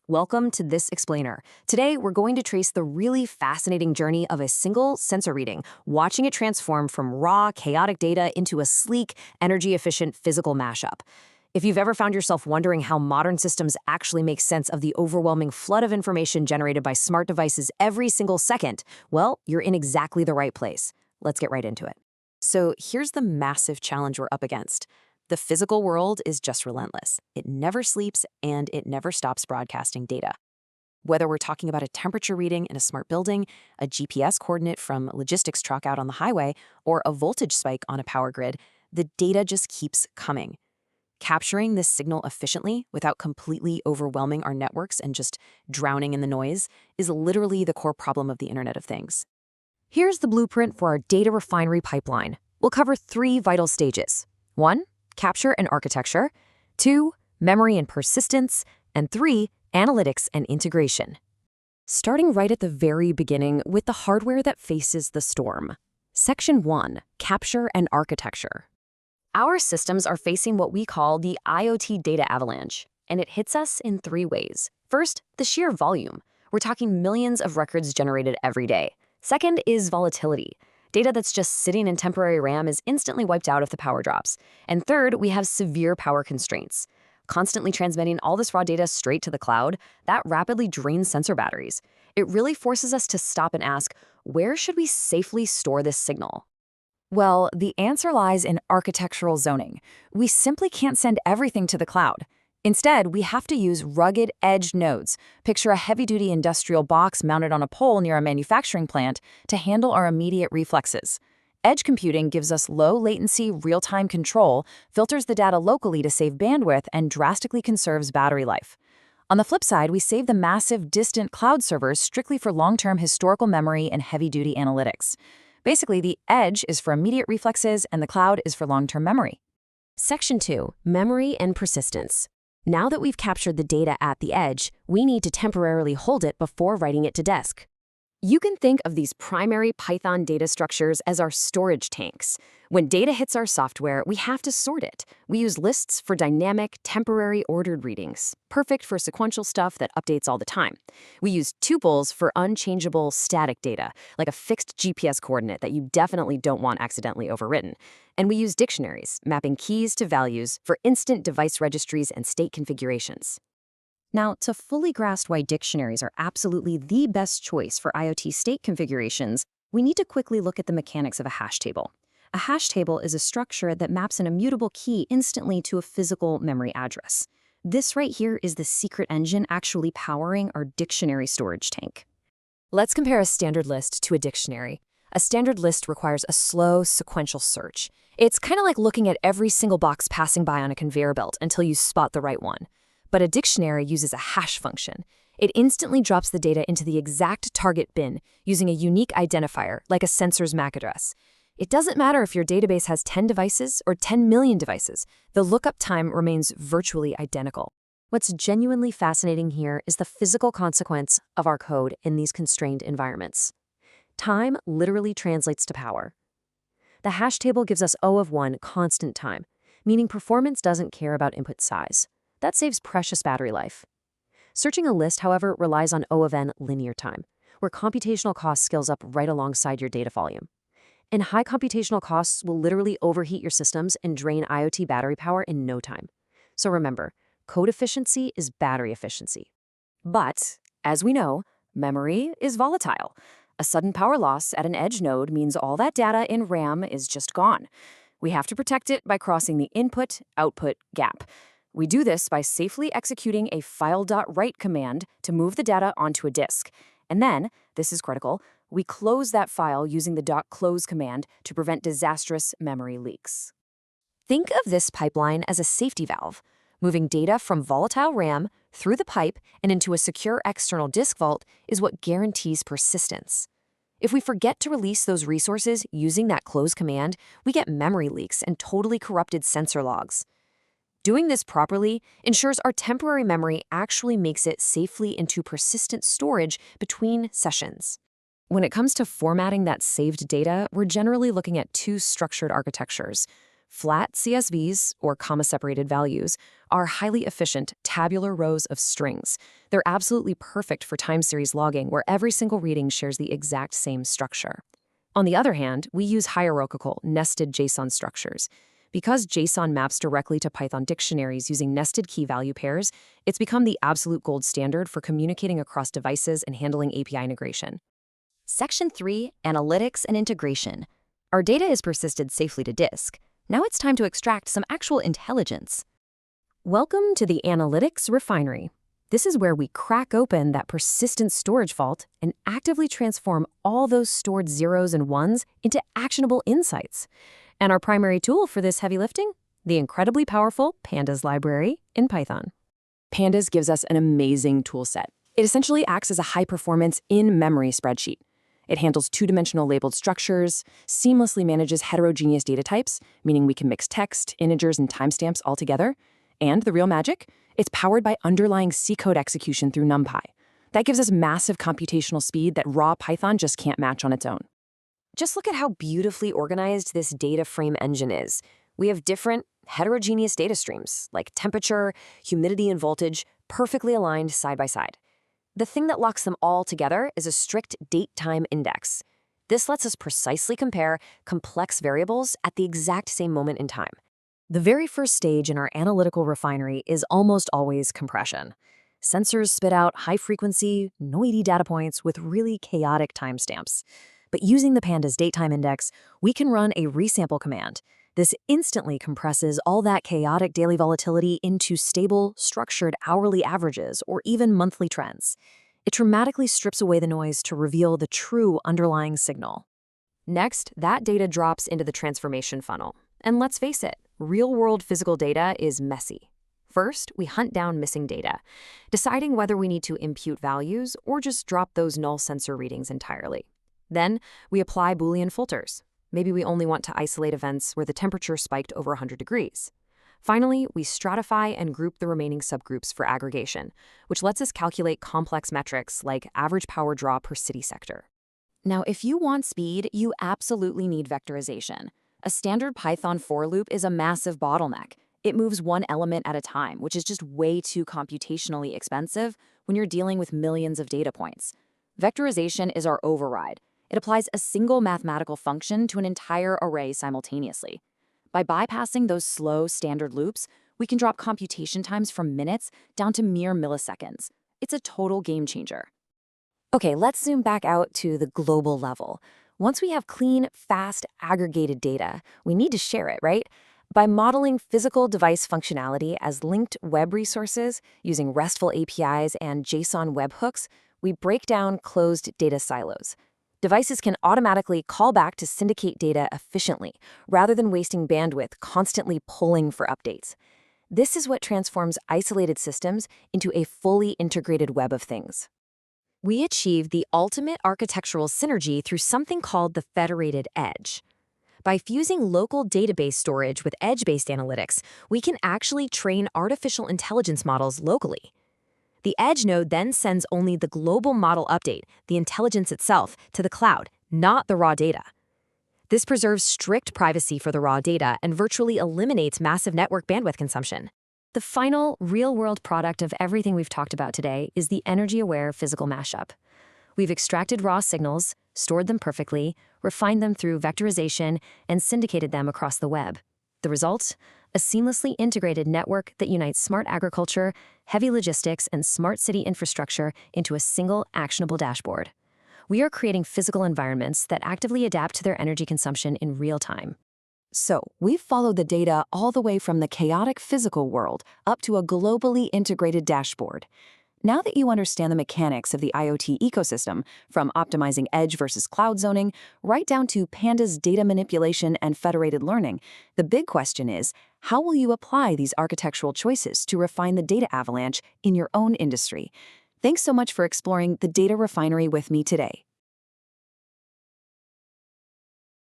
Welcome to This Explainer. Today, we're going to trace the really fascinating journey of a single sensor reading, watching it transform from raw, chaotic data into a sleek, energy-efficient physical mashup. If you've ever found yourself wondering how modern systems actually make sense of the overwhelming flood of information generated by smart devices every single second, well, you're in exactly the right place. Let's get right into it. So here's the massive challenge we're up against. The physical world is just relentless. It never sleeps and it never stops broadcasting data. Whether we're talking about a temperature reading in a smart building, a GPS coordinate from a logistics truck out on the highway, or a voltage spike on a power grid, the data just keeps coming. Capturing this signal efficiently without completely overwhelming our networks and just drowning in the noise is literally the core problem of the Internet of Things. Here's the blueprint for our data refinery pipeline. We'll cover 3 vital stages. 1, capture and architecture. 2, memory and persistence. And 3, analytics and integration. Starting right at the very beginning with the hardware that faces the storm. Section 1, capture and architecture. Our systems are facing what we call the IoT data avalanche, and it hits us in 3 ways. First, the sheer volume. We're talking millions of records generated every day. Second is volatility. Data that's just sitting in temporary RAM is instantly wiped out if the power drops. And third, we have severe power constraints. Constantly transmitting all this raw data straight to the cloud, that rapidly drains sensor batteries. It really forces us to stop and ask, where should we safely store this signal? Well, the answer lies in architectural zoning. We simply can't send everything to the cloud. Instead, we have to use rugged edge nodes. Picture a heavy-duty industrial box mounted on a pole near a manufacturing plant to handle our immediate reflexes. Edge computing gives us low-latency, real-time control, filters the data locally to save bandwidth, and drastically conserves battery life. On the flip side, we save the massive, distant cloud servers strictly for long-term historical memory and heavy-duty analytics. Basically, the edge is for immediate reflexes, and the cloud is for long-term memory. Section 2, memory and persistence. Now that we've captured the data at the edge, we need to temporarily hold it before writing it to disk. You can think of these primary Python data structures as our storage tanks. When data hits our software, we have to sort it. We use lists for dynamic, temporary ordered readings, perfect for sequential stuff that updates all the time. We use tuples for unchangeable static data, like a fixed GPS coordinate that you definitely don't want accidentally overwritten. And we use dictionaries, mapping keys to values for instant device registries and state configurations. Now, to fully grasp why dictionaries are absolutely the best choice for IoT state configurations, we need to quickly look at the mechanics of a hash table. A hash table is a structure that maps an immutable key instantly to a physical memory address. This right here is the secret engine actually powering our dictionary storage tank. Let's compare a standard list to a dictionary. A standard list requires a slow, sequential search. It's kind of like looking at every single box passing by on a conveyor belt until you spot the right one. But a dictionary uses a hash function. It instantly drops the data into the exact target bin using a unique identifier, like a sensor's MAC address. It doesn't matter if your database has 10 devices or 10 million devices. The lookup time remains virtually identical. What's genuinely fascinating here is the physical consequence of our code in these constrained environments. Time literally translates to power. The hash table gives us O of 1 constant time, meaning performance doesn't care about input size. That saves precious battery life. Searching a list, however, relies on O of n linear time, where computational cost scales up right alongside your data volume. And high computational costs will literally overheat your systems and drain IoT battery power in no time. So remember, code efficiency is battery efficiency. But, as we know, memory is volatile. A sudden power loss at an edge node means all that data in RAM is just gone. We have to protect it by crossing the input-output gap. We do this by safely executing a file.write command to move the data onto a disk. And then, this is critical, we close that file using the .close command to prevent disastrous memory leaks. Think of this pipeline as a safety valve, moving data from volatile RAM through the pipe and into a secure external disk vault is what guarantees persistence. If we forget to release those resources using that close command, we get memory leaks and totally corrupted sensor logs. Doing this properly ensures our temporary memory actually makes it safely into persistent storage between sessions. When it comes to formatting that saved data, we're generally looking at 2 structured architectures. Flat CSVs, or comma-separated values, are highly efficient tabular rows of strings. They're absolutely perfect for time series logging, where every single reading shares the exact same structure. On the other hand, we use hierarchical, nested JSON structures. Because JSON maps directly to Python dictionaries using nested key value pairs, it's become the absolute gold standard for communicating across devices and handling API integration. Section 3, Analytics and Integration. Our data is persisted safely to disk. Now it's time to extract some actual intelligence. Welcome to the Analytics Refinery. This is where we crack open that persistent storage vault and actively transform all those stored zeros and ones into actionable insights. And our primary tool for this heavy lifting? The incredibly powerful Pandas library in Python. Pandas gives us an amazing tool set. It essentially acts as a high-performance in-memory spreadsheet. It handles two-dimensional labeled structures, seamlessly manages heterogeneous data types, meaning we can mix text, integers, and timestamps all together. And the real magic? It's powered by underlying C code execution through NumPy. That gives us massive computational speed that raw Python just can't match on its own. Just look at how beautifully organized this data frame engine is. We have different, heterogeneous data streams, like temperature, humidity, and voltage, perfectly aligned side by side. The thing that locks them all together is a strict date-time index. This lets us precisely compare complex variables at the exact same moment in time. The very first stage in our analytical refinery is almost always compression. Sensors spit out high-frequency, noisy data points with really chaotic timestamps. But using the Pandas datetime index, we can run a resample command. This instantly compresses all that chaotic daily volatility into stable, structured hourly averages or even monthly trends. It dramatically strips away the noise to reveal the true underlying signal. Next, that data drops into the transformation funnel. And let's face it, real-world physical data is messy. First, we hunt down missing data, deciding whether we need to impute values or just drop those null sensor readings entirely. Then, we apply Boolean filters. Maybe we only want to isolate events where the temperature spiked over 100 degrees. Finally, we stratify and group the remaining subgroups for aggregation, which lets us calculate complex metrics like average power draw per city sector. Now, if you want speed, you absolutely need vectorization. A standard Python for loop is a massive bottleneck. It moves one element at a time, which is just way too computationally expensive when you're dealing with millions of data points. Vectorization is our override. It applies a single mathematical function to an entire array simultaneously. By bypassing those slow standard loops, we can drop computation times from minutes down to mere milliseconds. It's a total game changer. Okay, let's zoom back out to the global level. Once we have clean, fast, aggregated data, we need to share it, right? By modeling physical device functionality as linked web resources using RESTful APIs and JSON webhooks, we break down closed data silos. Devices can automatically call back to syndicate data efficiently, rather than wasting bandwidth constantly pulling for updates. This is what transforms isolated systems into a fully integrated web of things. We achieve the ultimate architectural synergy through something called the federated edge. By fusing local database storage with edge-based analytics, we can actually train artificial intelligence models locally. The edge node then sends only the global model update, the intelligence itself, to the cloud, not the raw data. This preserves strict privacy for the raw data and virtually eliminates massive network bandwidth consumption. The final, real-world product of everything we've talked about today is the energy-aware physical mashup. We've extracted raw signals, stored them perfectly, refined them through vectorization, and syndicated them across the web. The result? A seamlessly integrated network that unites smart agriculture, heavy logistics, and smart city infrastructure into a single, actionable dashboard. We are creating physical environments that actively adapt to their energy consumption in real time. So, we've followed the data all the way from the chaotic physical world up to a globally integrated dashboard. Now that you understand the mechanics of the IoT ecosystem, from optimizing edge versus cloud zoning, right down to Pandas data manipulation and federated learning, the big question is, how will you apply these architectural choices to refine the data avalanche in your own industry? Thanks so much for exploring the data refinery with me today.